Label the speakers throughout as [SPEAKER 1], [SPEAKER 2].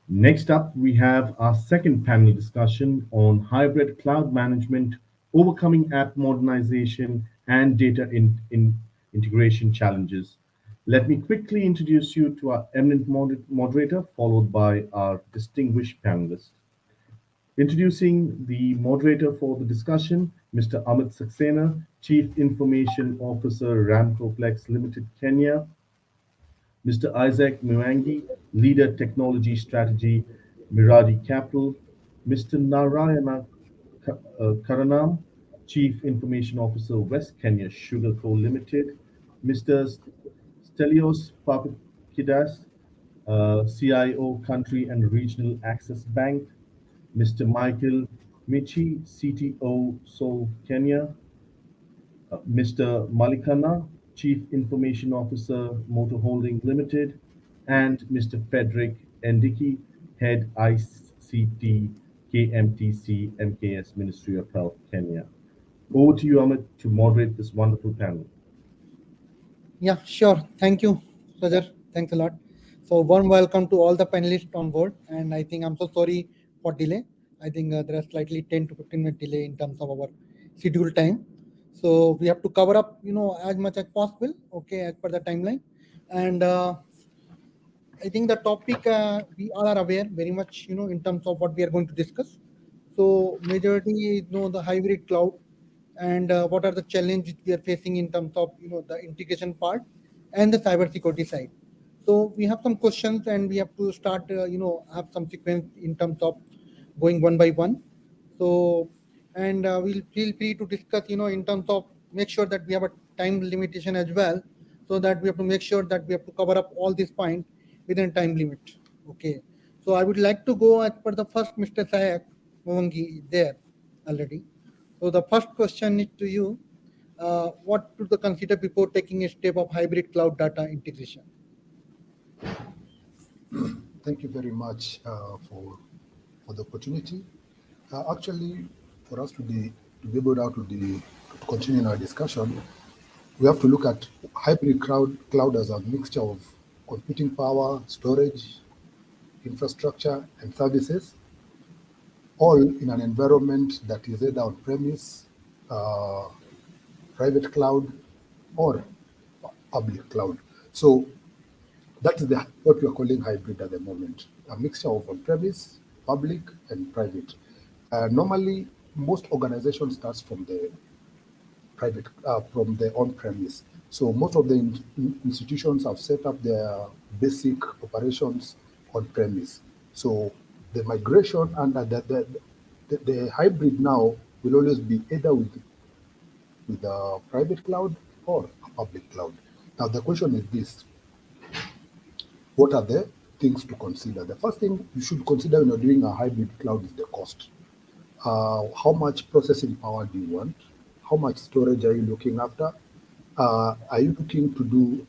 [SPEAKER 1] Next up, we have our second panel discussion on hybrid cloud management, overcoming app modernization, and data integration challenges. Let me quickly introduce you to our eminent moderator, followed by our distinguished panelists. Introducing the moderator for the discussion, Mr. Amit Saxena, Chief Information Officer, Ramco Plexus Ltd, Kenya, Mr. Isaac Mwangi, Leader Technology Strategy, Miradi Capital, Mr. Narayana Karanam, Chief Information Officer, West Kenya Sugar Co. Limited, Mr. Stelios Papadakis, CIO, Country and Regional Access Bank, Mr. Michael Michie, CTO, Solv Kenya, Mr. Malikana, Chief Information Officer, Mooto Holding Limited, and Mr. Fredrick Endeki, Head ICT KMTC Mks, Ministry of Health, Kenya. Over to you, Amit, to moderate this wonderful panel.
[SPEAKER 2] Yeah, sure. Thank you, Sajar. Thanks a lot. So warm welcome to all the panelists on board. And I think I'm so sorry for delay. I think there are slightly 10 to 15-minute delay in terms of our schedule time. So we have to cover up, as much as possible, okay, as per the timeline. And I think the topic we all are aware very much, in terms of what we are going to discuss. So majority, the hybrid cloud and what are the challenges we are facing in terms of, the integration part and the cybersecurity side. So we have some questions and we have to start, have some sequence in terms of going one by one. So, and we'll feel free to discuss, in terms of make sure that we have a time limitation as well, so that we have to make sure that we have to cover up all these points within time limit. Okay. So I would like to go as per the first Mr. Sayak Mwangi there already. So the first question is to you. What should the consider before taking a step of hybrid cloud data integration?
[SPEAKER 3] Thank you very much for the opportunity. Actually, for us to be able now to continue in our discussion, we have to look at hybrid cloud as a mixture of computing power, storage, infrastructure, and services, all in an environment that is either on premise, uh, private cloud, or public cloud. So that is what we are calling hybrid at the moment, a mixture of on-premise, public, and private. Normally, most organizations starts from the on-premise. So most of the institutions have set up their basic operations on-premise. So the migration and the hybrid now will always be either with a private cloud or a public cloud. Now the question is this: what are the things to consider? The first thing you should consider when you're doing a hybrid cloud is the cost. How much processing power do you want? How much storage are you looking after? Are you looking to do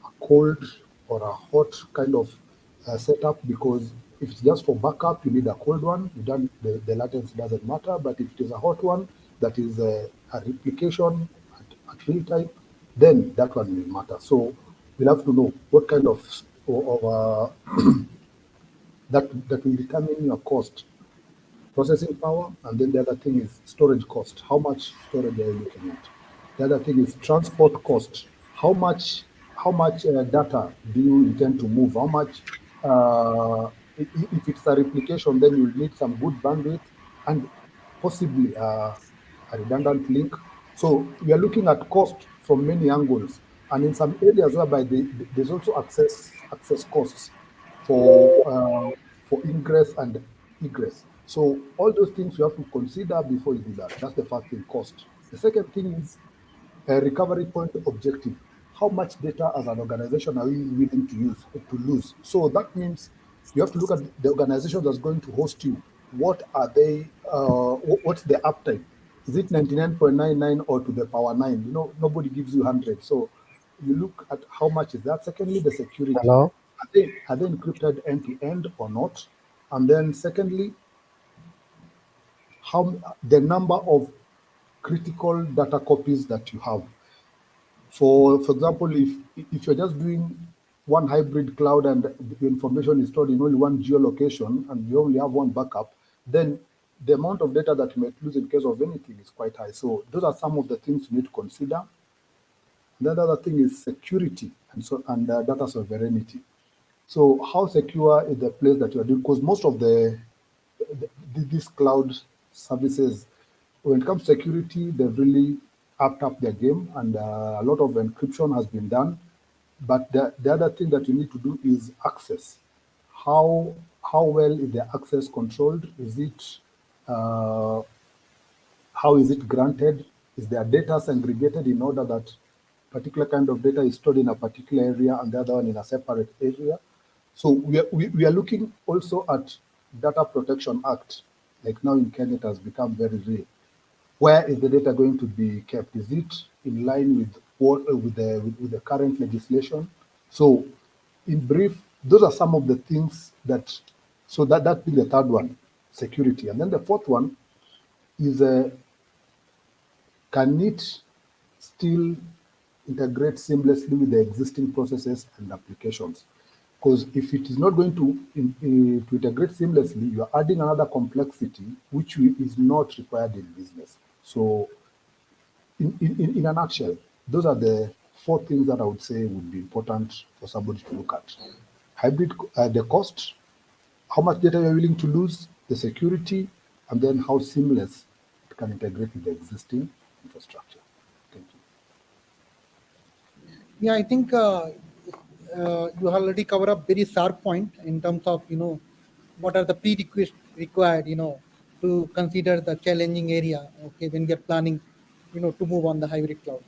[SPEAKER 3] a cold or a hot kind of setup? Because if it's just for backup, you need a cold one. The latency doesn't matter. But if it is a hot one, that is a replication at real time, then that one will matter. So we'll have to know what kind of that will determine your cost, processing power, and then the other thing is storage cost. How much storage are you looking at? The other thing is transport cost. How much data do you intend to move? How much if it's a replication, then you'll need some good bandwidth and possibly a redundant link. So we are looking at cost from many angles, and in some areas whereby there's also access costs for ingress and egress. So all those things you have to consider before you do that. That's the first thing, cost. The second thing is a recovery point objective. How much data as an organization are you willing to lose? So that means you have to look at the organization that's going to host you. What are they? What's the uptime? Is it 99.99 or to the power 9? Nobody gives you 100. So you look at how much is that. Secondly, the security.
[SPEAKER 4] Hello.
[SPEAKER 3] Are they encrypted end to end or not? And then secondly, how the number of critical data copies that you have. For example, if you're just doing one hybrid cloud and the information is stored in only one geolocation and you only have one backup, then the amount of data that you might lose in case of anything is quite high. So those are some of the things you need to consider. The other thing is security and data sovereignty. So how secure is the place that you are doing? Because most of these cloud services, when it comes to security, they've really upped up their game, and a lot of encryption has been done. But the other thing that you need to do is access. How well is the access controlled? Is it how is it granted? Is their data segregated in order that particular kind of data is stored in a particular area and the other one in a separate area? So we are looking also at Data Protection Act. Like now in Kenya, it has become very rare. Where is the data going to be kept? Is it in line with with the current legislation? So, in brief, those are some of the things that. So that being the third one, security, and then the fourth one is can it still integrate seamlessly with the existing processes and applications? Because if it is not going to integrate seamlessly, you are adding another complexity which is not required in business. So, in a nutshell, those are the four things that I would say would be important for somebody to look at: hybrid, the cost, how much data you're willing to lose, the security, and then how seamless it can integrate with the existing infrastructure. Thank you.
[SPEAKER 2] Yeah, I think you already cover up very sharp point in terms of what are the prerequisites required to consider the challenging area. Okay, when we are planning to move on the hybrid cloud.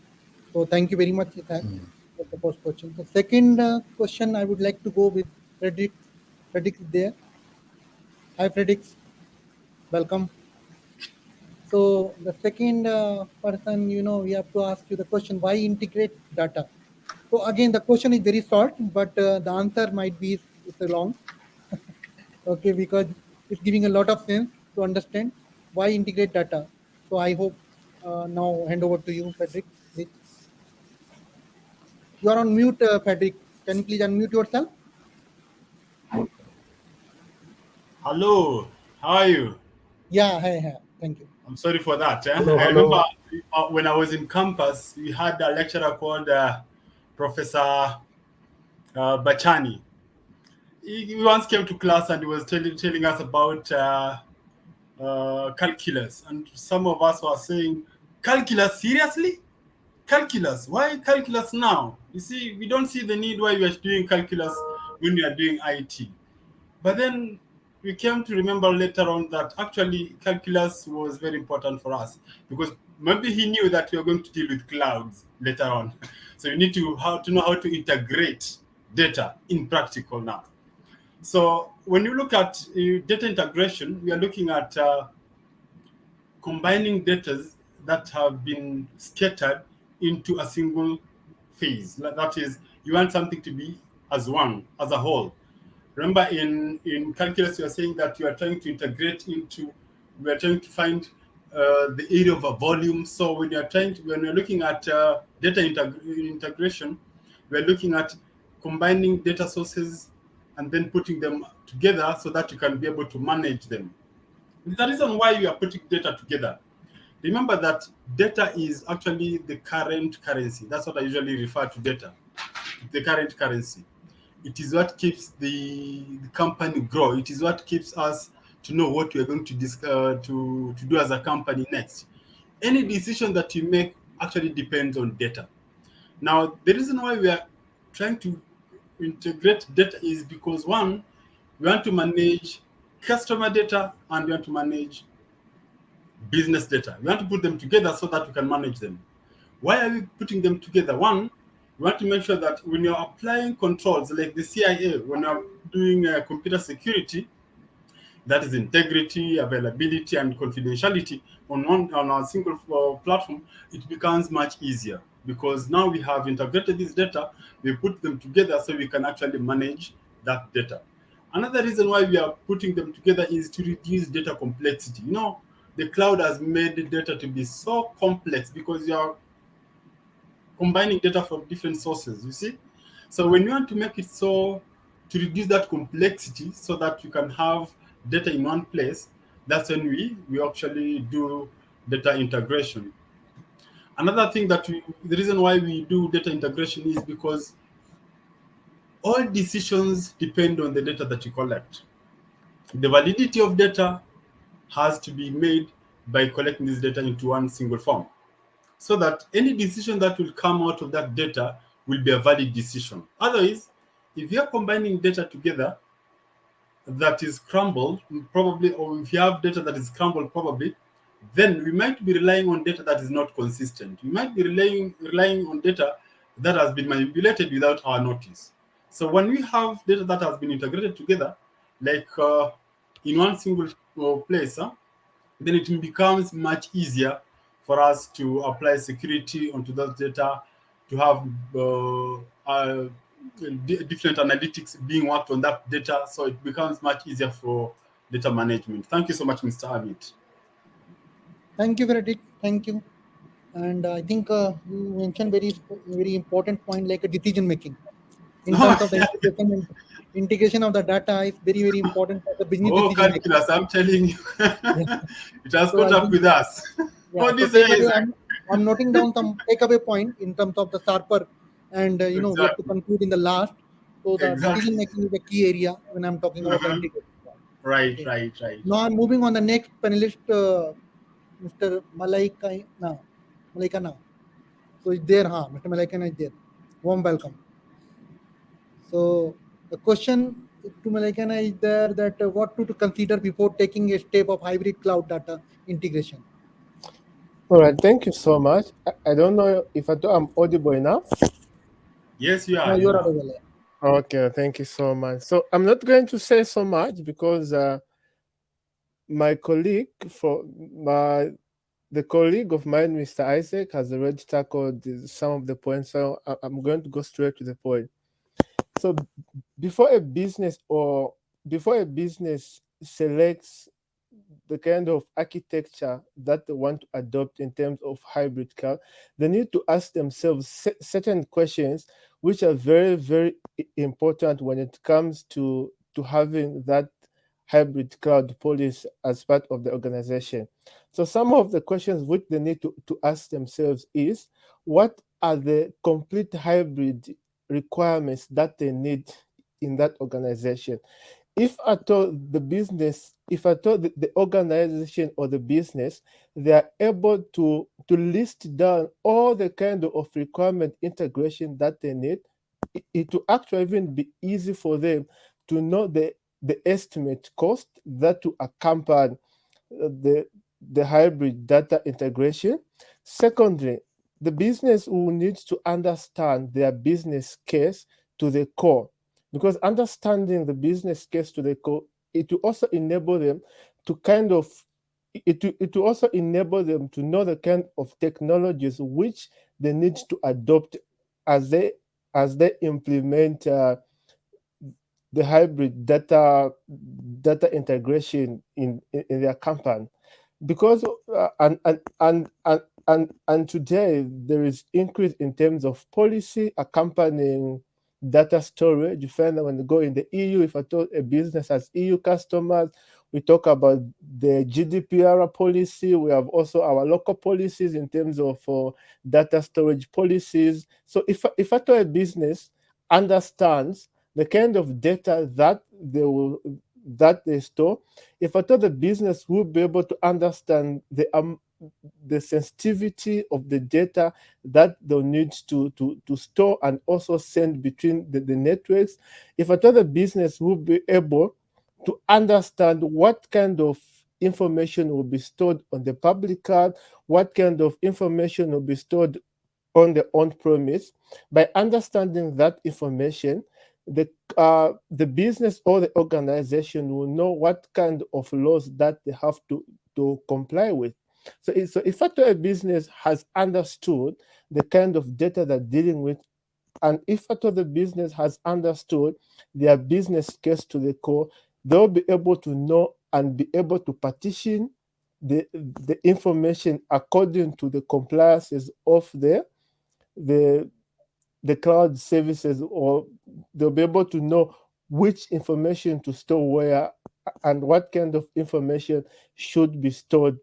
[SPEAKER 2] So thank you very much for that. That's the first question. The second question I would like to go with Fredrick. Fredrick is there. Hi, Fredrick. Welcome. So the second person, we have to ask you the question: why integrate data? So again, the question is very short, but the answer might be it's long. Okay, because it's giving a lot of sense to understand why integrate data. So I hope now hand over to you, Fredrick. Please. You are on mute, Fredrick. Can you please unmute yourself?
[SPEAKER 4] Hello, how are you?
[SPEAKER 2] Yeah, hi. Thank you.
[SPEAKER 4] I'm sorry for that.
[SPEAKER 3] Hello,
[SPEAKER 4] I remember
[SPEAKER 3] hello.
[SPEAKER 4] when I was in campus, we had a lecturer called Professor Bachani. He once came to class and he was telling us about calculus. And some of us were saying, calculus, seriously? Calculus? Why calculus now? You see, we don't see the need why we are doing calculus when we are doing IT. But then we came to remember later on that actually calculus was very important for us because maybe he knew that we were going to deal with clouds later on. So you need to know how to integrate data in practical now. So when you look at data integration, we are looking at combining data that have been scattered into a single phase. That is, you want something to be as one, as a whole. Remember, in calculus, you are saying that you are trying to integrate into, we are trying to find the area of a volume. So when you're looking at data integration, we are looking at combining data sources and then putting them together so that you can be able to manage them. The reason why we are putting data together, remember that data is actually the current currency. That's what I usually refer to data, the current currency. It is what keeps the company grow. It is what keeps us to know what we are going to do as a company next. Any decision that you make actually depends on data. Now, the reason why we are trying to integrate data is because one, we want to manage customer data and we want to manage business data. We want to put them together so that we can manage them. Why are we putting them together? One, we want to make sure that when you're applying controls like the CIA, when you're doing computer security, that is integrity, availability, and confidentiality on a single platform, it becomes much easier because now we have integrated this data, we put them together so we can actually manage that data. Another reason why we are putting them together is to reduce data complexity. The cloud has made data to be so complex because you are combining data from different sources, you see. So when you want to make it so, to reduce that complexity so that you can have data in one place, that's when we actually do data integration. Another thing that the reason why we do data integration is because all decisions depend on the data that you collect. The validity of data has to be made by collecting this data into one single form, so that any decision that will come out of that data will be a valid decision. Otherwise, if you are combining data together that is crumbled, probably, or if you have data that is crumbled, probably, then we might be relying on data that is not consistent. We might be relying on data that has been manipulated without our notice. So when we have data that has been integrated together, like in one single place, then it becomes much easier for us to apply security onto that data, to have different analytics being worked on that data. So it becomes much easier for data management. Thank you so much, Mr. Amit.
[SPEAKER 2] Thank you, Fredrick. Thank you. And I think you mentioned very important point like a decision making in terms of the integration of the data is very important for the business
[SPEAKER 4] Oh,
[SPEAKER 2] decision making.
[SPEAKER 4] calculus, I'm telling you.
[SPEAKER 2] Yeah.
[SPEAKER 4] It has
[SPEAKER 2] So
[SPEAKER 4] caught
[SPEAKER 2] I
[SPEAKER 4] up
[SPEAKER 2] think
[SPEAKER 4] with us.
[SPEAKER 2] yeah.
[SPEAKER 4] What do
[SPEAKER 2] So
[SPEAKER 4] you say,
[SPEAKER 2] takeaway,
[SPEAKER 4] Isaac?
[SPEAKER 2] I'm noting down some takeaway point in terms of the sharper and what to
[SPEAKER 4] Exactly.
[SPEAKER 2] conclude in the last. So the decision
[SPEAKER 4] Exactly.
[SPEAKER 2] making is the key area when I'm talking about the
[SPEAKER 4] Uh-huh.
[SPEAKER 2] integration.
[SPEAKER 4] Right,
[SPEAKER 2] Okay.
[SPEAKER 4] right, right.
[SPEAKER 2] Now I'm moving on the next panelist, Mr. Malaikana. So it's there, huh? Mr. Malaikana is there. Warm welcome. So the question to Malaikana is there that what to consider before taking a step of hybrid cloud data integration.
[SPEAKER 5] All right, thank you so much. I don't know if I'm audible enough.
[SPEAKER 4] Yes, you
[SPEAKER 2] Now
[SPEAKER 4] are. You
[SPEAKER 2] you're
[SPEAKER 4] are.
[SPEAKER 2] audible.
[SPEAKER 5] Okay, thank you so much. So I'm not going to say so much because my colleague the colleague of mine, Mr. Isaac, has already tackled some of the points. So I'm going to go straight to the point. So before a business selects the kind of architecture that they want to adopt in terms of hybrid cloud, they need to ask themselves certain questions which are very, very important when it comes to having that hybrid cloud policy as part of the organization. So some of the questions which they need to ask themselves is, what are the complete hybrid requirements that they need in that organization? If at all the organization or the business, they are able to list down all the kind of requirement integration that they need, it will actually even be easy for them to know the estimate cost that to accompany the hybrid data integration. Secondly, the business will need to understand their business case to the core, because understanding the business case to the core, it will also enable them to it will also enable them to know the kind of technologies which they need to adopt as they implement the hybrid data integration in their company. Because and today there is increase in terms of policy accompanying data storage. You find that when you go in the EU, if at all a business has EU customers, we talk about the GDPR policy. We have also our local policies in terms of data storage policies. So if at all a business understands the kind of data that they store, if at all the business will be able to understand the sensitivity of the data that they'll need to store and also send between the networks, if at all the business will be able to understand what kind of information will be stored on the public cloud, what kind of information will be stored on the on-premise. By understanding that information, the business or the organization will know what kind of laws that they have to comply with. So if at all a business has understood the kind of data they're dealing with, and if at all the business has understood their business case to the core, they'll be able to know and be able to partition the information according to the compliances of the the cloud services, or they'll be able to know which information to store where and what kind of information should be stored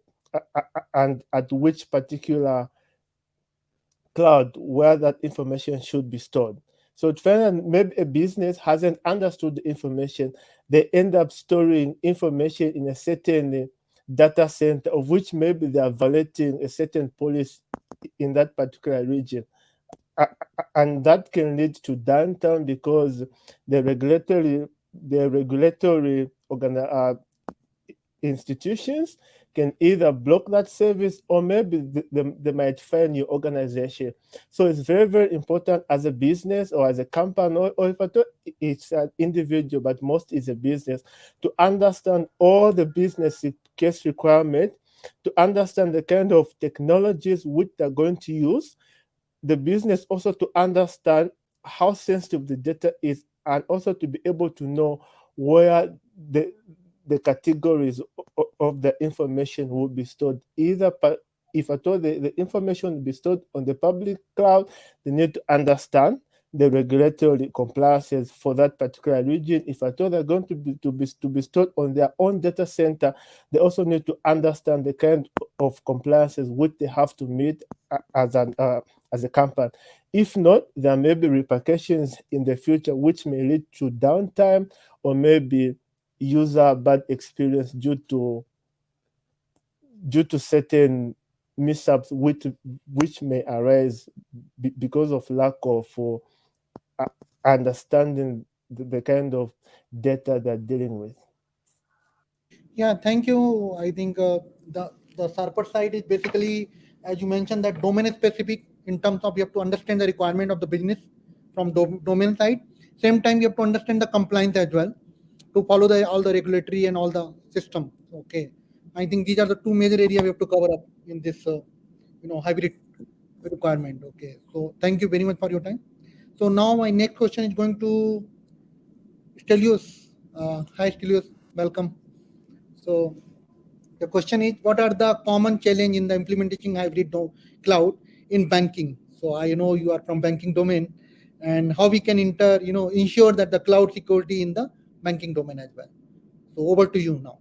[SPEAKER 5] and at which particular cloud where that information should be stored. So maybe a business hasn't understood the information, they end up storing information in a certain data center of which maybe they are violating a certain policy in that particular region. And that can lead to downtime because the regulatory institutions can either block that service or maybe they might fine your organization. So it's very, very important as a business or as a company, or if it's an individual, but most is a business, to understand all the business case requirement, to understand the kind of technologies which they're going to use, the business also to understand how sensitive the data is, and also to be able to know where the categories of the information will be stored. Either if at all the information will be stored on the public cloud, they need to understand the regulatory compliances for that particular region. If at all they're going to be stored on their own data center, they also need to understand the kind of compliances which they have to meet as a company. If not, there may be repercussions in the future which may lead to downtime or maybe user bad experience due to certain mishaps which may arise because of lack of understanding the kind of data they're dealing with.
[SPEAKER 2] Yeah, thank you. I think the server side is basically, as you mentioned, that domain specific in terms of you have to understand the requirement of the business from domain side. Same time, you have to understand the compliance as well to follow all the regulatory and all the system. Okay, I think these are the two major areas we have to cover up in this hybrid requirement. Okay, so thank you very much for your time. So now my next question is going to Stelios. Hi Stelios, welcome. So the question is, what are the common challenge in the implementing hybrid cloud in banking? So I know you are from banking domain, and how we can ensure that the cloud security in the banking domain as well. So over to you now.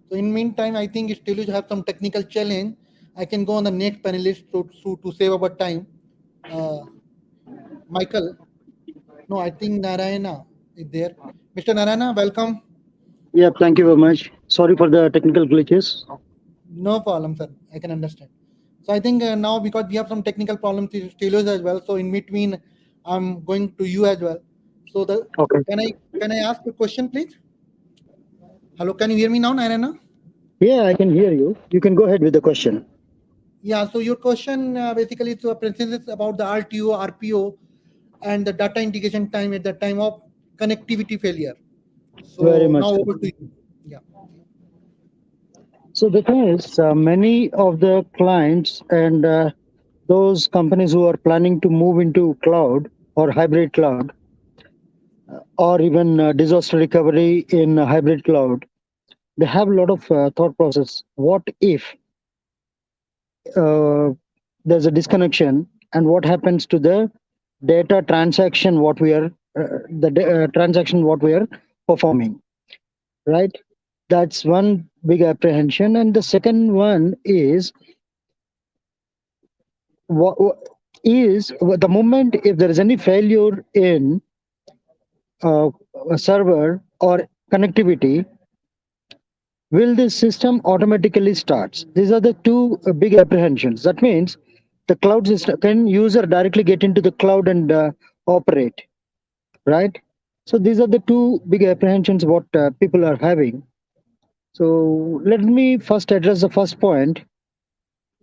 [SPEAKER 2] So in meantime, I think still you have some technical challenge. I can go on the next panelist to save our time. Michael, no, I think Narayana is there. Mr. Narayana, welcome.
[SPEAKER 6] Yeah, thank you very much. Sorry for the technical glitches.
[SPEAKER 2] No problem, sir. I can understand. So I think now because we have some technical problems with Stelios as well. So in between, I'm going to you as well. So
[SPEAKER 6] Okay.
[SPEAKER 2] can I ask a question, please? Hello, can you hear me now, Narayana?
[SPEAKER 6] Yeah, I can hear you. You can go ahead with the question.
[SPEAKER 2] Yeah. So your question basically is about the RTO, RPO, and the data integration time at the time of connectivity failure.
[SPEAKER 6] Very
[SPEAKER 2] So
[SPEAKER 6] much.
[SPEAKER 2] now over to you. Yeah.
[SPEAKER 6] So the thing is, many of the clients and those companies who are planning to move into cloud or hybrid cloud, or even disaster recovery in hybrid cloud, they have a lot of thought process. What if there's a disconnection, and what happens to the data transaction? What we are transaction what we are performing, right? That's one big apprehension. And the second one is the moment if there is any failure in a server or connectivity, will this system automatically starts? These are the two big apprehensions. That means the cloud system, can user directly get into the cloud and operate, right? So these are the two big apprehensions what people are having. So let me first address the first point.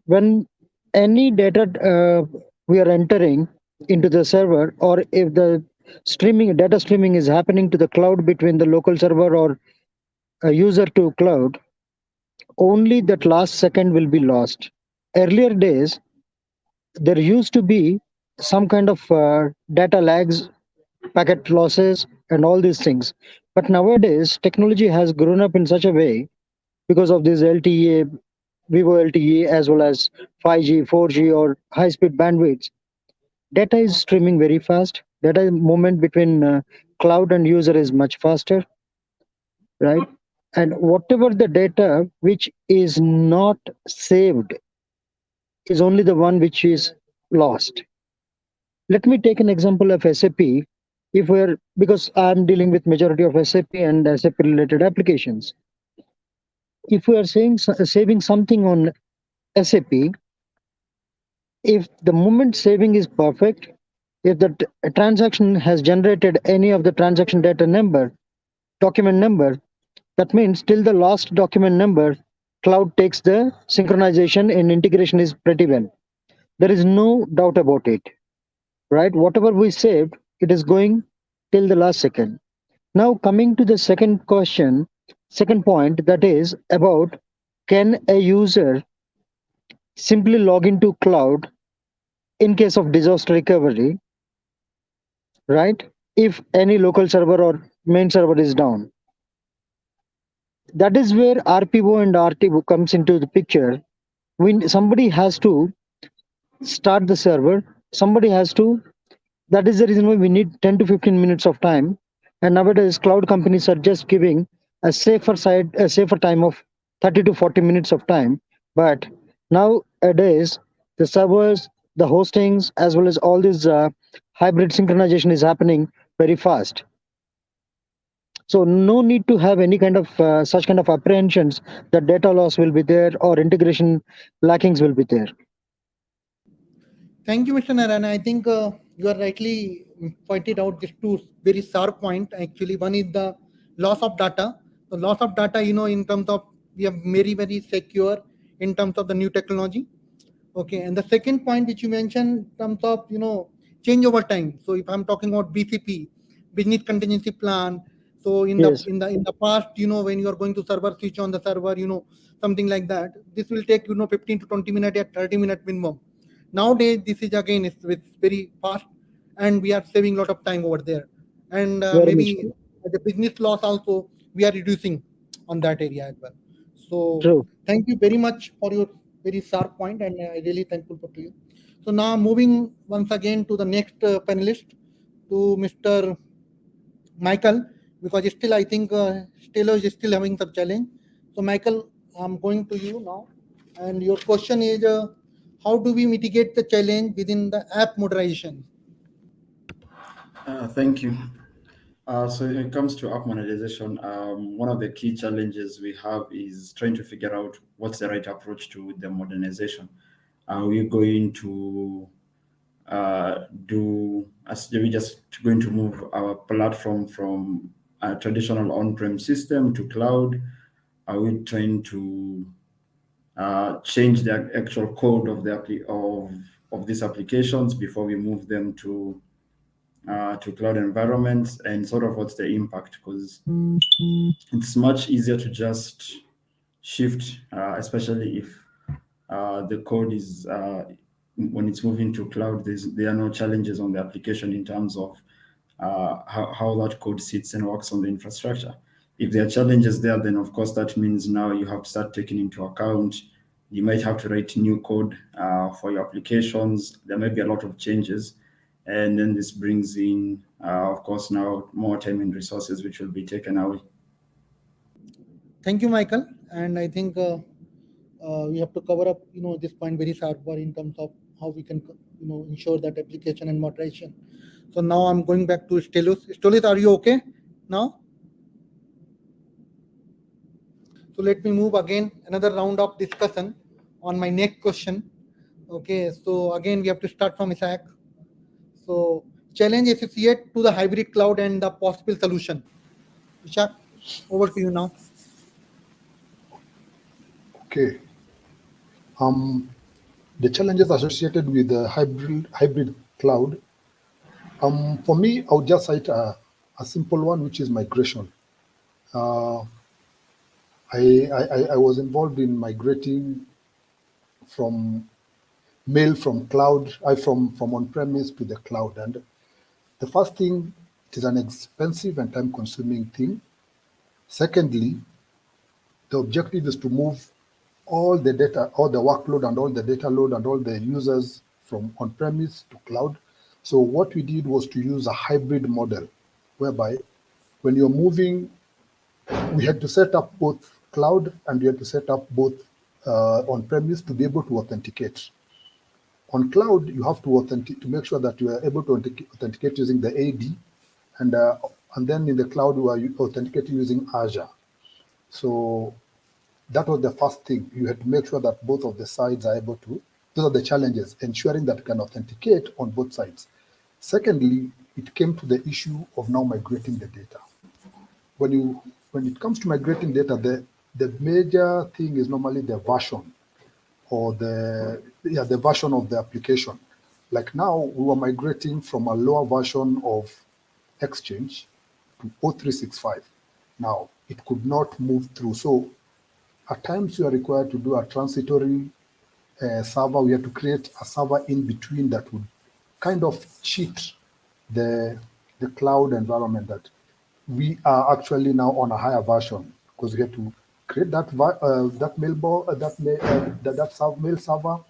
[SPEAKER 6] When any data we are entering into the server, or if the data streaming is happening to the cloud between the local server or a user to cloud, only that last second will be lost. Earlier days, there used to be some kind of data lags, packet losses, and all these things. But nowadays, technology has grown up in such a way because of this LTE, Vivo LTE, as well as 5G, 4G, or high speed bandwidths. Data is streaming very fast. Data movement between cloud and user is much faster, right? And whatever the data which is not saved is only the one which is lost. Let me take an example of SAP. If we're, because I'm dealing with majority of SAP and SAP related applications. If we are saving something on SAP, if the moment saving is perfect, if the transaction has generated any of the transaction data number, document number, that means till the last document number, cloud takes the synchronization and integration is pretty well. There is no doubt about it, right? Whatever we saved, it is going till the last second. Now coming to the second question, second point, that is about, can a user simply log into cloud in case of disaster recovery, right? If any local server or main server is down. That is where RPO and RTO comes into the picture. Somebody has to start the server, somebody has to, that is the reason why we need 10 to 15 minutes of time. And nowadays cloud companies are just giving a safer time of 30 to 40 minutes of time. But nowadays the servers, the hostings, as well as all this hybrid synchronization is happening very fast. So no need to have any kind of such kind of apprehensions that data loss will be there or integration lackings will be there.
[SPEAKER 2] Thank you, Mr. Narayana. I think you are rightly pointed out these two very sharp points. Actually, one is the loss of data. The loss of data, in terms of we are very, very secure in terms of the new technology. Okay, and the second point which you mentioned in terms of change over time. So if I'm talking about BCP, business contingency plan. So in
[SPEAKER 6] Yes.
[SPEAKER 2] the past, when you are going to server, switch on the server, something like that. This will take 15 to 20 minutes at 30-minute minimum. Nowadays, this is again it's very fast, and we are saving a lot of time over there. And
[SPEAKER 6] Very much
[SPEAKER 2] maybe
[SPEAKER 6] true.
[SPEAKER 2] the business loss also we are reducing on that area as well. So
[SPEAKER 6] True.
[SPEAKER 2] thank you very much for your very sharp point, and I really thankful for you. So now moving once again to the next panelist, to Mr. Michael, because still I think Stelios is still having some challenge. So Michael, I'm going to you now, and your question is, how do we mitigate the challenge within the app modernization?
[SPEAKER 7] Thank you. So when it comes to app monetization, one of the key challenges we have is trying to figure out what's the right approach to the modernization. Are we going to are we just going to move our platform from a traditional on-prem system to cloud? Are we trying to change the actual code of of these applications before we move them to cloud environments, and sort of what's the impact? Because it's much easier to just shift, especially if the code is when it's moving to cloud, there are no challenges on the application in terms of how that code sits and works on the infrastructure. If there are challenges there, then of course that means now you have to start taking into account, you might have to write new code for your applications. There might be a lot of changes. And then this brings in, of course, now more time and resources, which will be taken away.
[SPEAKER 2] Thank you, Michael. And I think we have to cover up, this point very sharply in terms of how we can, ensure that application and moderation. So now I'm going back to Stelios. Stelios, are you okay now? So let me move again another round of discussion on my next question. Okay, so again we have to start from Isaac. So challenge associated to the hybrid cloud and the possible solution. Ishak, over to you now.
[SPEAKER 3] Okay. The challenges associated with the hybrid cloud. For me, I would just cite a simple one, which is migration. I was involved in migrating from cloud, from on-premise to the cloud. And the first thing, it is an expensive and time-consuming thing. Secondly, the objective is to move all the data, all the workload and all the data load and all the users from on-premise to cloud. So what we did was to use a hybrid model, whereby when you're moving, we had to set up both cloud and we had to set up both on-premise to be able to authenticate. On cloud, you have to authenticate to make sure that you are able to authenticate using the AD, and then in the cloud, we are authenticating using Azure. So that was the first thing. You had to make sure that both of the sides are able to. Those are the challenges, ensuring that you can authenticate on both sides. Secondly, it came to the issue of now migrating the data. When it comes to migrating data, the major thing is normally the version or the version of the application. Like now, we were migrating from a lower version of Exchange to O365. Now, it could not move through. So at times, you are required to do a transitory server. We had to create a server in between that would kind of cheat the cloud environment that we are actually now on a higher version, because we had to create that mail server,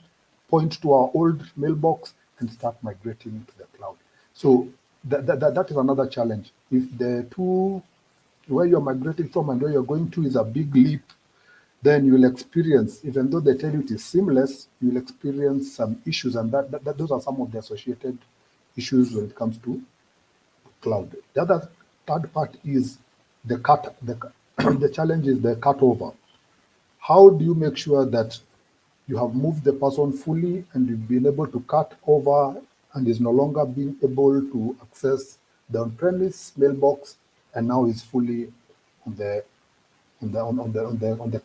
[SPEAKER 3] point to our old mailbox, and start migrating to the cloud. So that is another challenge. If the two, where you're migrating from and where you're going to is a big leap, then you will experience, even though they tell you it is seamless, you will experience some issues, and those are some of the associated issues when it comes to cloud. The other third part is the the challenge is the cutover. How do you make sure that you have moved the person fully and you've been able to cut over and is no longer being able to access the on-premise mailbox and now is fully on the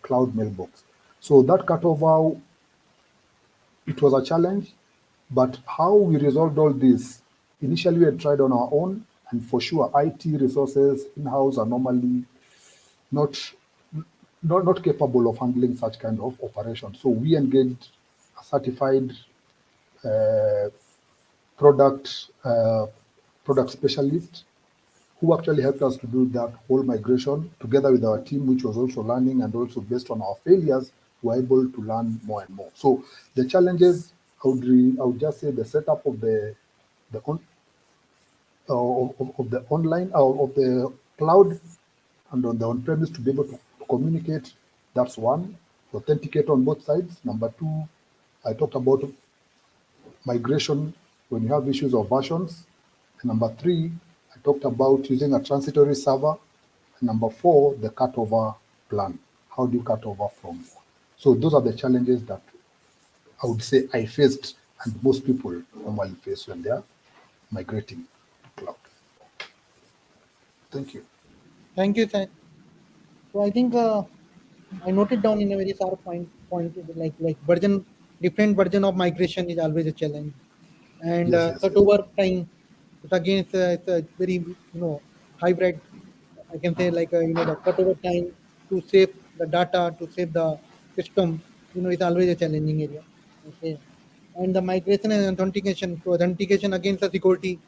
[SPEAKER 3] cloud mailbox. So that cutover, it was a challenge, but how we resolved all this, initially we had tried on our own, and for sure IT resources in-house are normally not capable of handling such kind of operation. So we engaged a certified uh, product specialist who actually helped us to do that whole migration together with our team, which was also learning, and also based on our failures, we were able to learn more and more. So the challenges, I would just say the setup of the online of the cloud and on the on-premise to be able to communicate. That's one. Authenticate on both sides. Number two, I talked about migration when you have issues of versions. And number three, I talked about using a transitory server. And number four, the cutover plan. How do you cut over from? So those are the challenges that I would say I faced and most people normally face when they are migrating to cloud. Thank you.
[SPEAKER 2] Thank you, sir. So I think I noted down in a very sharp point like different version of migration is always a challenge, and
[SPEAKER 3] Yes, yes, yes.
[SPEAKER 2] cutover time. It again, it's a very hybrid. I can say like the cutover time to save the data, to save the system. It's always a challenging area. Okay, and the migration and authentication. So authentication against the security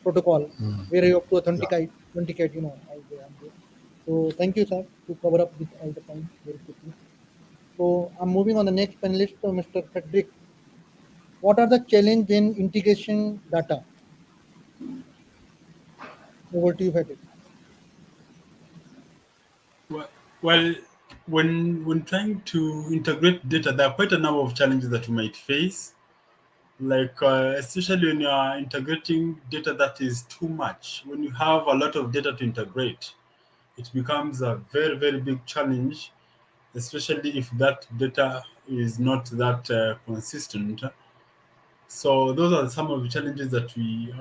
[SPEAKER 2] protocol where you have to
[SPEAKER 3] Yeah.
[SPEAKER 2] authenticate all the. So thank you, sir, to cover up this all the points very quickly. So I'm moving on the next panelist, Mr. Fredrick. What are the challenge in integration data? Over to you, Fredrick.
[SPEAKER 4] Well, when trying to integrate data, there are quite a number of challenges that you might face. Like especially when you are integrating data that is too much. When you have a lot of data to integrate, it becomes a very very big challenge, especially if that data is not that consistent. So those are some of the challenges that we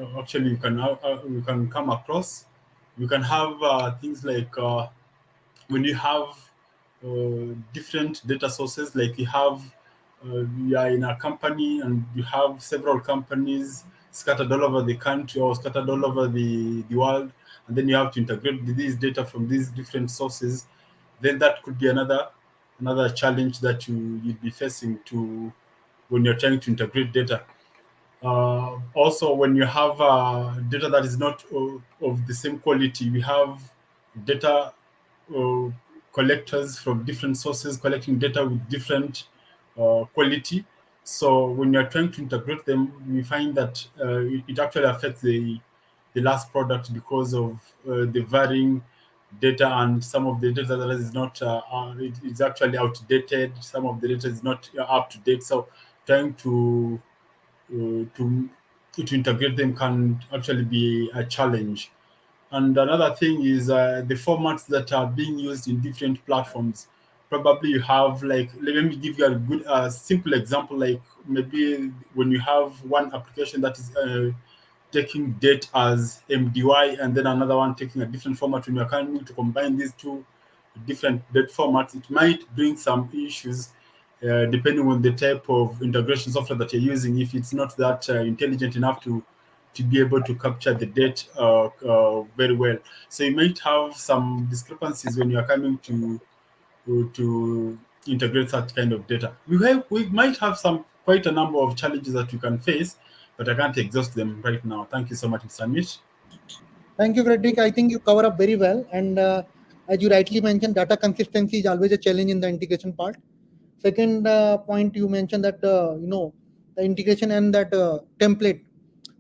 [SPEAKER 4] can come across. You can have things like when you have different data sources, like you are in a company and you have several companies scattered all over the country or scattered all over the world, and then you have to integrate these data from these different sources. Then that could be another challenge that you'd be facing to when you're trying to integrate data. Also, when you have data that is not of the same quality, we have data uh, collectors from different sources collecting data with different quality. So when you're trying to integrate them, we find that it actually affects the last product because of the varying data, and some of the data that is not it's actually outdated. Some of the data is not up to date. So trying uh, to to integrate them can actually be a challenge. And another thing is the formats that are being used in different platforms. Probably you have, like, let me give you a good simple example. Like maybe when you have one application that is taking date as MDY, and then another one taking a different format, when you're coming to combine these two different date formats, it might bring some issues depending on the type of integration software that you're using. If it's not that intelligent enough to be able to capture the date very well, so you might have some discrepancies when you are coming to integrate such kind of data. We might have some quite a number of challenges that we can face, but I can't exhaust them right now. Thank you so much, Mr. Mitch.
[SPEAKER 2] Thank you, Frederick. I think you cover up very well. And as you rightly mentioned, data consistency is always a challenge in the integration part. Second point, you mentioned that the integration and that template,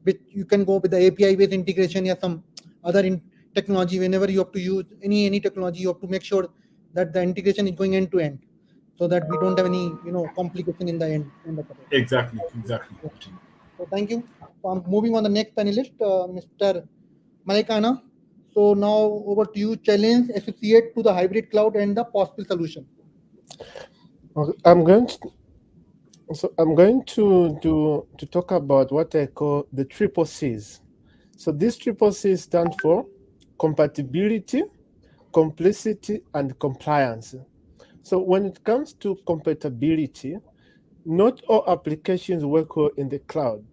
[SPEAKER 2] which you can go with the API based integration or some other technology. Whenever you have to use any technology, you have to make sure that the integration is going end to end, so that we don't have any complication in the end of the day.
[SPEAKER 4] Exactly, exactly.
[SPEAKER 2] Yeah. So thank you. So I'm moving on the next panelist, Mr. Malikana. So now over to you. Challenge associate to the hybrid cloud and the possible solution.
[SPEAKER 5] Okay, I'm going to talk about what I call the triple C's. So these triple C's stand for compatibility, complicity, and compliance. So when it comes to compatibility, not all applications work well in the cloud.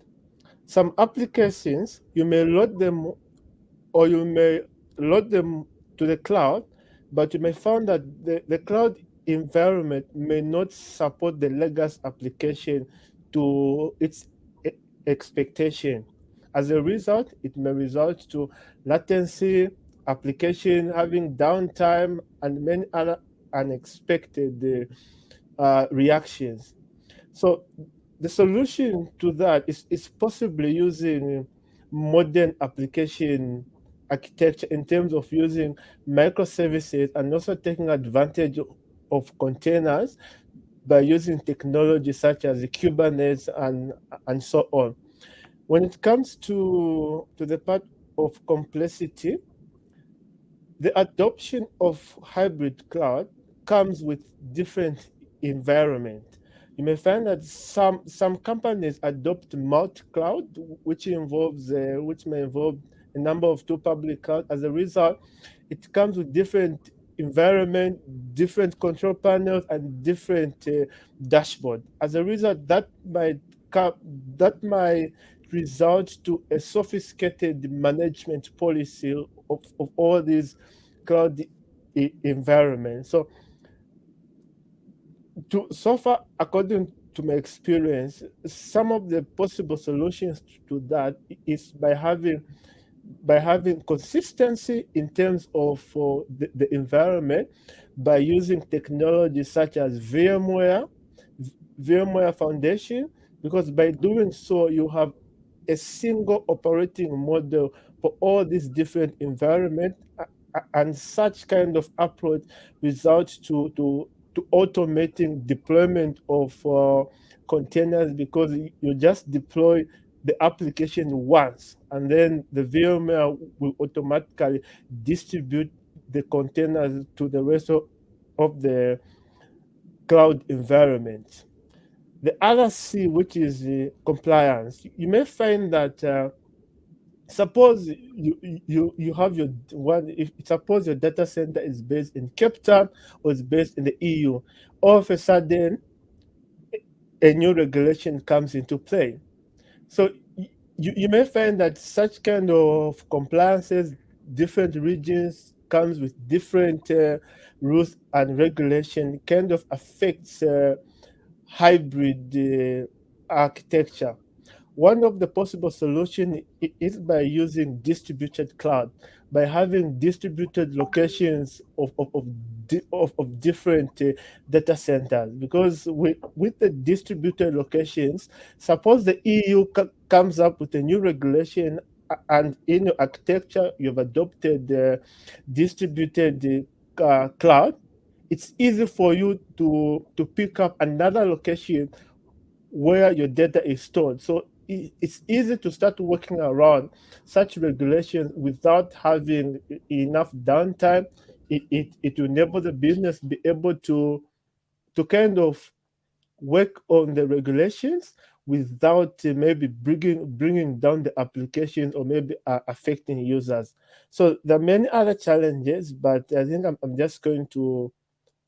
[SPEAKER 5] Some applications, you may load them or you may load them to the cloud, but you may find that the cloud environment may not support the legacy application to its expectation. As a result, it may result to latency, application having downtime, and many other unexpected reactions. So the solution to that is possibly using modern application architecture in terms of using microservices and also taking advantage of containers by using technology such as the Kubernetes and so on. When it comes to the part of complexity, the adoption of hybrid cloud comes with different environment. You may find that some companies adopt multi-cloud, which may involve a number of two public cloud. As a result, it comes with different environment, different control panels, and different dashboard. As a result, that might result to a sophisticated management policy of all these cloud environments. So far, according to my experience, some of the possible solutions to that is by having consistency in terms of the environment, by using technology such as VMware Foundation, because by doing so, you have a single operating model for all these different environments, and such kind of approach results to automating deployment of containers, because you just deploy the application once, and then the VMware will automatically distribute the containers to the rest of the cloud environment. The other C, which is compliance, you may find that suppose you have your one. If suppose your data center is based in Cape Town or is based in the EU, all of a sudden a new regulation comes into play. So you may find that such kind of compliances, different regions comes with different rules and regulation, kind of affects hybrid architecture. One of the possible solution is by using distributed cloud, by having distributed locations of different data centers. Because with the distributed locations, suppose the EU comes up with a new regulation, and in your architecture you've adopted the distributed cloud, it's easy for you to pick up another location where your data is stored. So it's easy to start working around such regulations without having enough downtime. It will enable the business be able to kind of work on the regulations without maybe bringing down the applications, or maybe affecting users. So there are many other challenges, but I think I'm just going to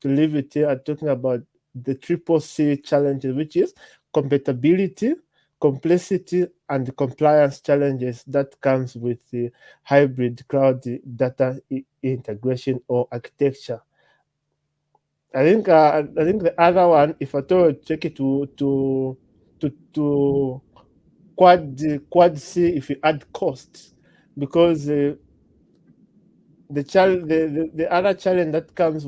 [SPEAKER 5] leave it here at talking about the triple C challenges, which is compatibility, complexity, and compliance challenges that comes with the hybrid cloud data integration or architecture. I think the other one, if at all take it to quad C, if you add costs, because the other challenge that comes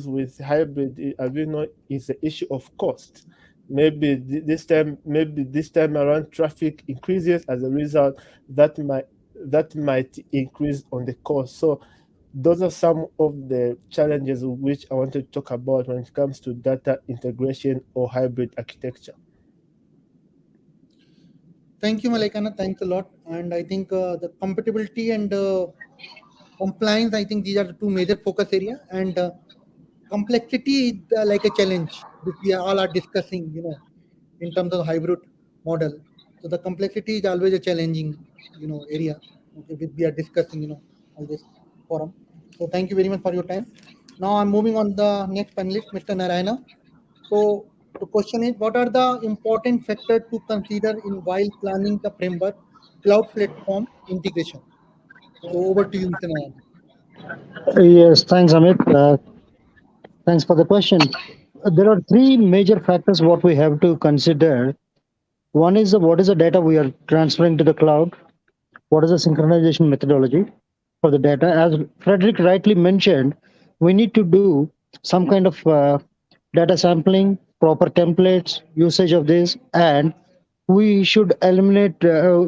[SPEAKER 5] with hybrid, as we know, is the issue of cost. Maybe this time around traffic increases. As a result, that might increase on the cost. So those are some of the challenges which I want to talk about when it comes to data integration or hybrid architecture.
[SPEAKER 2] Thank you, Malikana. Thanks a lot. And I think the compatibility and compliance, I think these are the two major focus area. And complexity is like a challenge which we all are discussing, in terms of hybrid model. So the complexity is always a challenging, area, okay, which we are discussing, on this forum. So thank you very much for your time. Now I'm moving on the next panelist, Mr. Narayana. So the question is, what are the important factors to consider in while planning the framework cloud platform integration? So over to you, Mr. Narayana.
[SPEAKER 6] Yes, thanks, Amit. Thanks for the question. There are three major factors what we have to consider. One is what is the data we are transferring to the cloud? What is the synchronization methodology for the data? As Fredrick rightly mentioned, we need to do some kind of data sampling, proper templates, usage of this, and we should eliminate,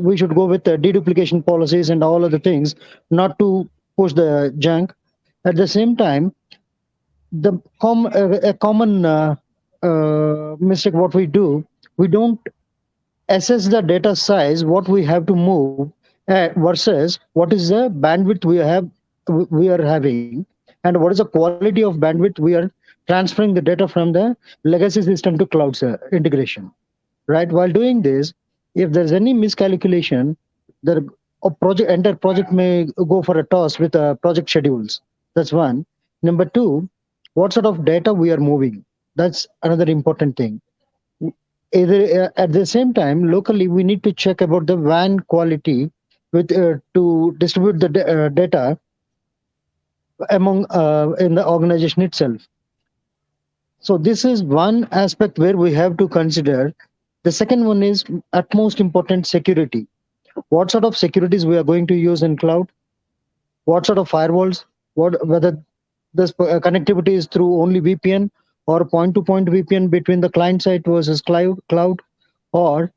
[SPEAKER 6] we should go with the deduplication policies and all other things, not to push the junk. At the same time, a common mistake what we don't assess the data size what we have to move versus what is the bandwidth we are having, and what is the quality of bandwidth we are transferring the data from the legacy system to cloud integration, right? While doing this, if there's any miscalculation, the entire project may go for a toss with project schedules. That's one. Number two, what sort of data we are moving? That's another important thing. At the same time, locally, we need to check about the WAN quality with to distribute the data among in the organization itself. So this is one aspect where we have to consider. The second one is utmost important, security. What sort of securities we are going to use in cloud? What sort of firewalls? Whether this connectivity is through only VPN or point-to-point VPN between the client side versus cloud, or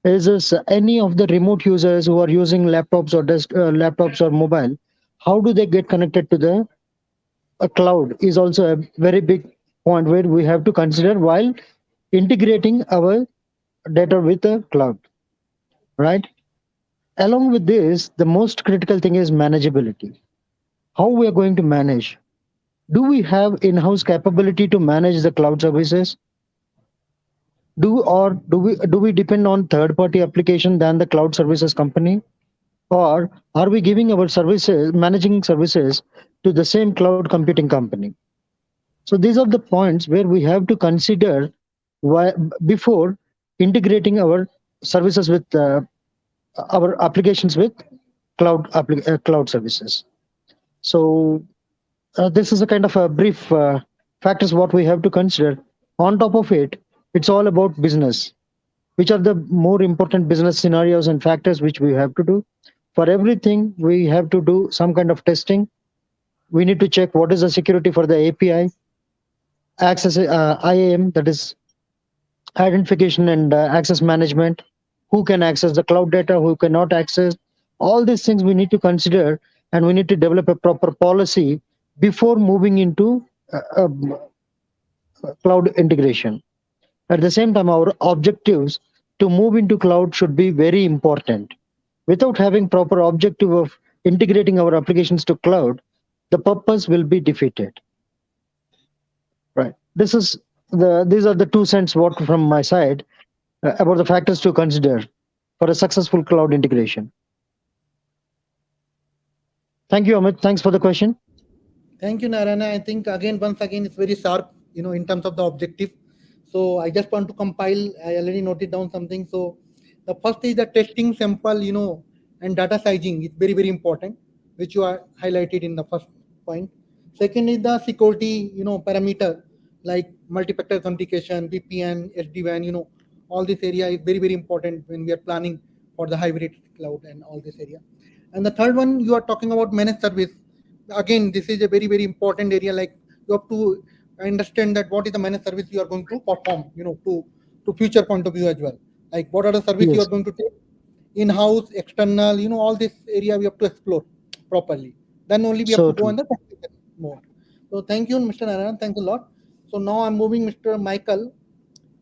[SPEAKER 6] is this any of the remote users who are using laptops or laptops or mobile? How do they get connected to the cloud? Is also a very big point where we have to consider while integrating our data with the cloud, right? Along with this, the most critical thing is manageability. How we are going to manage? Do we have in-house capability to manage the cloud services? Do we depend on third-party application than the cloud services company? Or are we giving our services, managing services to the same cloud computing company? So these are the points where we have to consider why, before integrating our services with our applications with cloud services. So this is a kind of a brief factors what we have to consider. On top of it, it's all about business. which are the more important business scenarios and factors which we have to do. For everything, we have to do some kind of testing. We need to check what is the security for the API, access IAM, that is identification and access management, who can access the cloud data, who cannot access. All these things we need to consider, and we need to develop a proper policy before moving into cloud integration. At the same time, our objectives to move into cloud should be very important. Without having proper objective of integrating our applications to cloud, the purpose will be defeated. Right. These are the 2 cents what from my side about the factors to consider for a successful cloud integration. Thank you, Amit. Thanks for the question.
[SPEAKER 2] Thank you, Narayana. I think once again, it's very sharp, in terms of the objective. So I just want to compile. I already noted down something. So the first is the testing sample, and data sizing is very, very important, which you are highlighted in the first point. Second is the security, parameter like multi-factor authentication, VPN, SD-WAN, all this area is very, very important when we are planning for the hybrid cloud and all this area. And the third one, you are talking about managed service. Again, this is a very, very important area. Like you have to understand that what is the managed service you are going to perform, to future point of view as well. Like what are the service you are going to take, in-house, external, all this area we have to explore properly. Then only we have to go on the practical mode. So thank you, Mr. Narayan. Thanks a lot. So now I'm moving Mr. Michael.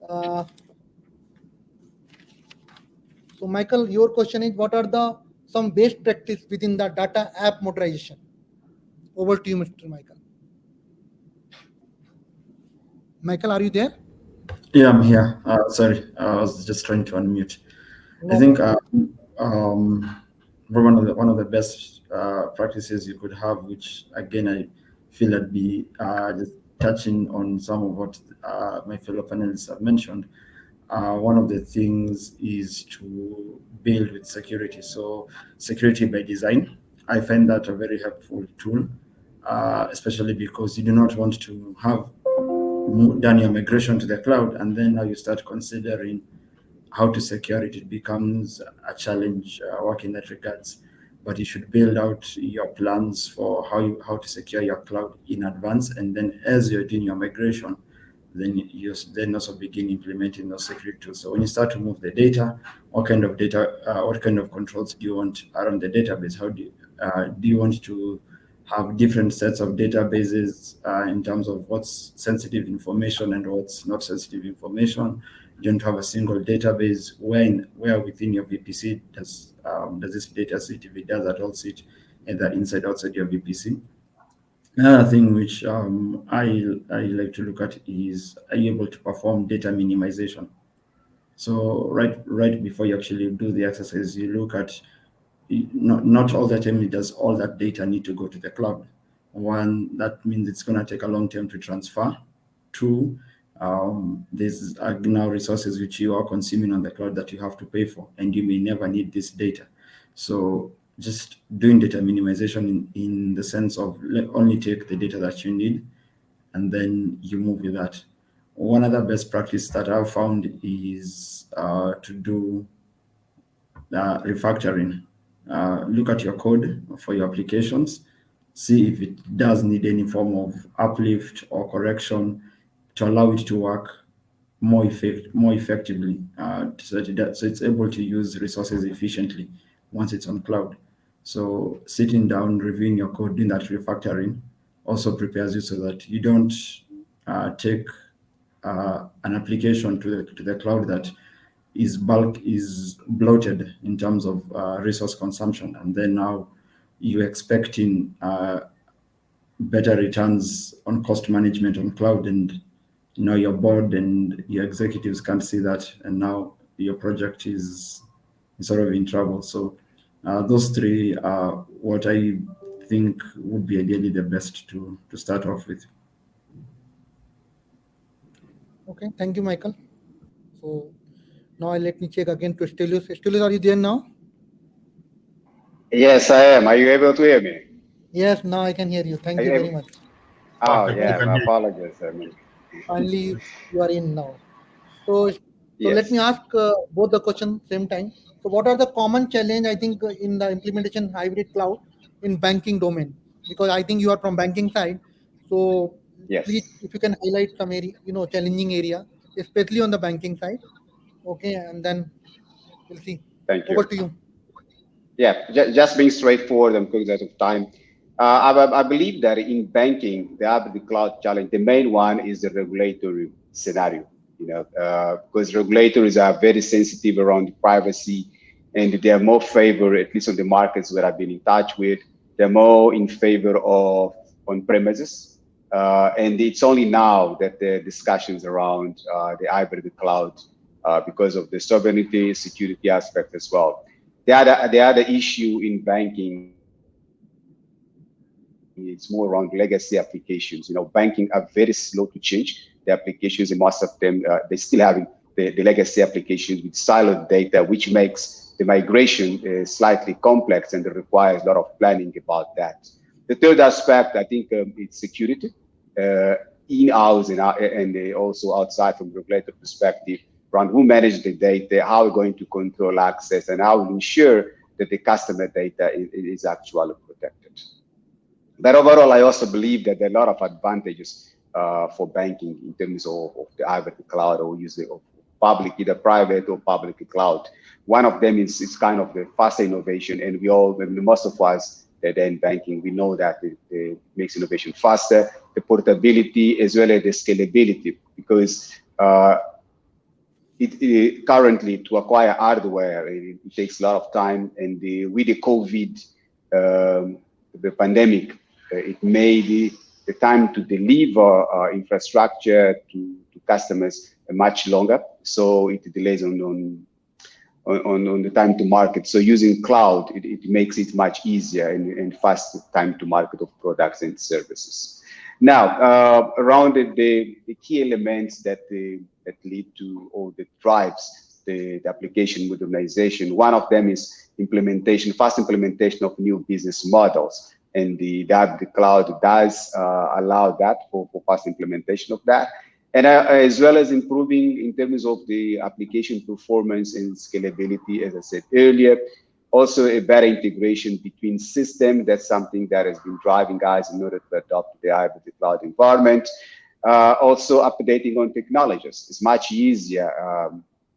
[SPEAKER 2] So Michael, your question is, what are the some best practice within the data app modernization? Over to you, Mr. Michael. Michael, are you there?
[SPEAKER 7] Yeah, I'm here. Sorry, I was just trying to unmute. I think one of the best practices you could have, which again I feel I'd be just touching on some of what my fellow panelists have mentioned. One of the things is to build with security. So security by design, I find that a very helpful tool, especially because you do not want to have done your migration to the cloud and then now you start considering how to secure it. It becomes a challenge work in that regards. But you should build out your plans for how to secure your cloud in advance, and then as you're doing your migration, then you then also begin implementing those security tools. So when you start to move the data, what kind of controls do you want around the database? How do you want to have different sets of databases in terms of what's sensitive information and what's not sensitive information? You don't have a single database where within your VPC does this data sit, if it does at all sit either inside or outside your VPC. Another thing which I like to look at is, are you able to perform data minimization? So right before you actually do the exercise, you look at not all the time does all that data need to go to the cloud. One, that means it's going to take a long time to transfer. Two, there's now resources which you are consuming on the cloud that you have to pay for, and you may never need this data. So just doing data minimization in the sense of only take the data that you need, and then you move with that. One other best practice that I've found is to do refactoring. Look at your code for your applications, see if it does need any form of uplift or correction to allow it to work more effectively, so it's able to use resources efficiently once it's on cloud. So sitting down, reviewing your code, doing that refactoring also prepares you so that you don't take an application to the cloud that is bloated in terms of resource consumption, and then now you're expecting better returns on cost management on cloud, and your board and your executives can't see that, and now your project is sort of in trouble. So those three are what I think would be ideally the best to start off with.
[SPEAKER 2] Okay, thank you, Michael. So now let me check again to Stelios. Stelios, are you there now?
[SPEAKER 8] Yes, I am. Are you able to hear me?
[SPEAKER 2] Yes, now I can hear you. Thank you very much.
[SPEAKER 8] Oh, yeah, my apologies.
[SPEAKER 2] Finally, you are in now. So So let me
[SPEAKER 8] Yes.
[SPEAKER 2] ask both the questions same time. So what are the common challenge I think in the implementation hybrid cloud in banking domain? Because I think you are from banking side. So please,
[SPEAKER 8] Yes.
[SPEAKER 2] if you can highlight some area, challenging area, especially on the banking side. Okay, and then we'll see.
[SPEAKER 8] Thank
[SPEAKER 2] Over
[SPEAKER 8] you.
[SPEAKER 2] to you.
[SPEAKER 8] Yeah, just being straightforward and because of time. I believe that in banking, the hybrid cloud challenge, the main one is the regulatory scenario. Because regulators are very sensitive around privacy, and they are more favor, at least on the markets that I've been in touch with, they're more in favor of on premises. And it's only now that the discussions around the hybrid cloud, because of the sovereignty, security aspect as well. The other issue in banking is more around legacy applications. Banking are very slow to change the applications, and most of them they still having the legacy applications with siloed data, which makes the migration slightly complex and it requires a lot of planning about that. The third aspect, I think, it's security, uh, in-house and also outside from regulator perspective around who manages the data, how we're going to control access, and how we ensure that the customer data is actually protected. But overall, I also believe that there are a lot of advantages for banking in terms of the hybrid cloud or using of public, either private or public cloud. One of them is kind of the faster innovation, and most of us that are in banking, we know that it makes innovation faster, the portability as well as the scalability, because currently to acquire hardware, it takes a lot of time, and with the COVID, the pandemic, it made the time to deliver infrastructure to customers much longer. So it delays on the time to market. So using cloud, it makes it much easier and faster time to market of products and services. Now, around the key elements that lead to or that drives the application modernization, one of them is implementation, fast implementation of new business models. And the cloud does allow that for fast implementation of that. And as well as improving in terms of the application performance and scalability, as I said earlier. Also, a better integration between systems. That's something that has been driving us in order to adopt the hybrid cloud environment. Also, updating on technologies. It's much easier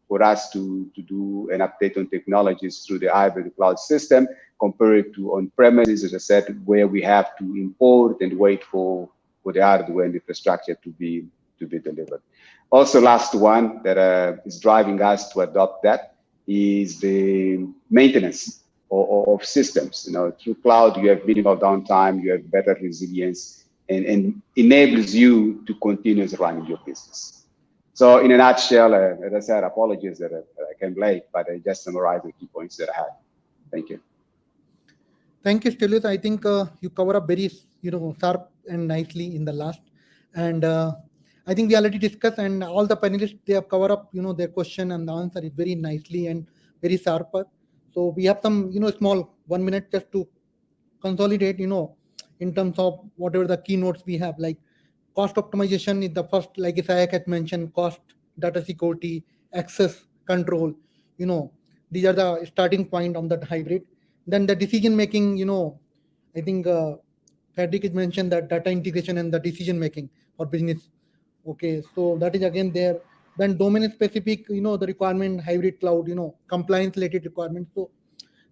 [SPEAKER 8] for us to do an update on technologies through the hybrid cloud system compared to on-premises, as I said, where we have to import and wait for the hardware and infrastructure to be delivered. Also, last one that is driving us to adopt that is the maintenance of systems. Through cloud, you have minimal downtime, you have better resilience, and enables you to continue running your business. So, in a nutshell, as I said, apologies that I came late, but I just summarized the key points that I had. Thank you.
[SPEAKER 2] Thank you, Stelios. I think you cover up very, sharp and nicely in the last. And I think we already discussed, and all the panelists, they have covered up, their question and the answer is very nicely and very sharper. So we have some, small 1 minute just to consolidate, in terms of whatever the keynotes we have, like cost optimization is the first, like Isaac had mentioned, cost, data security, access control, these are the starting point on that hybrid. Then the decision making, I think Fredrick has mentioned that data integration and the decision making for business. Okay, so that is again there. Then domain specific, the requirement, hybrid cloud, compliance related requirements.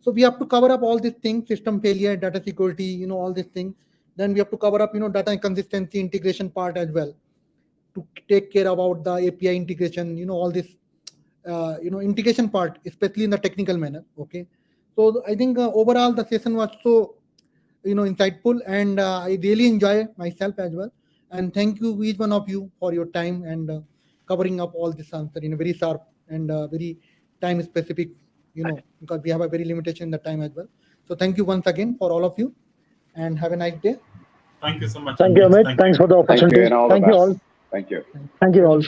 [SPEAKER 2] So we have to cover up all these things, system failure, data security, all these things. Then we have to cover up, data consistency integration part as well, to take care about the API integration, all this, integration part, especially in the technical manner. Okay, so I think overall the session was so, insightful, and I really enjoy myself as well. And thank you each one of you for your time and covering up all this answer in a very sharp and very time specific, because we have a very limitation in the time as well. So thank you once again for all of you, and have a nice day.
[SPEAKER 4] Thank you so much,
[SPEAKER 6] Thank you,
[SPEAKER 4] Amit.
[SPEAKER 6] Amit.
[SPEAKER 4] Thank
[SPEAKER 6] Thanks
[SPEAKER 4] you.
[SPEAKER 6] for the
[SPEAKER 8] Thank you,
[SPEAKER 6] opportunity.
[SPEAKER 8] and all the
[SPEAKER 6] Thank you all.
[SPEAKER 8] best. Thank you.
[SPEAKER 6] Thank you all.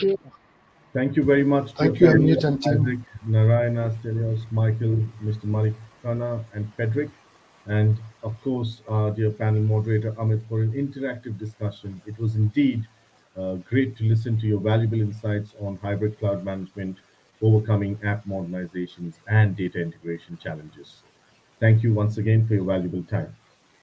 [SPEAKER 1] Thank you very much to
[SPEAKER 3] Thank you,
[SPEAKER 1] panel,
[SPEAKER 3] Amit and team.
[SPEAKER 1] Isaac, Narayana, Stelios, Michael, Mr. Malikana, and Fredrick. And of course, our dear panel moderator, Amit, for an interactive discussion. It was indeed great to listen to your valuable insights on hybrid cloud management overcoming app modernizations and data integration challenges. Thank you once again for your valuable time.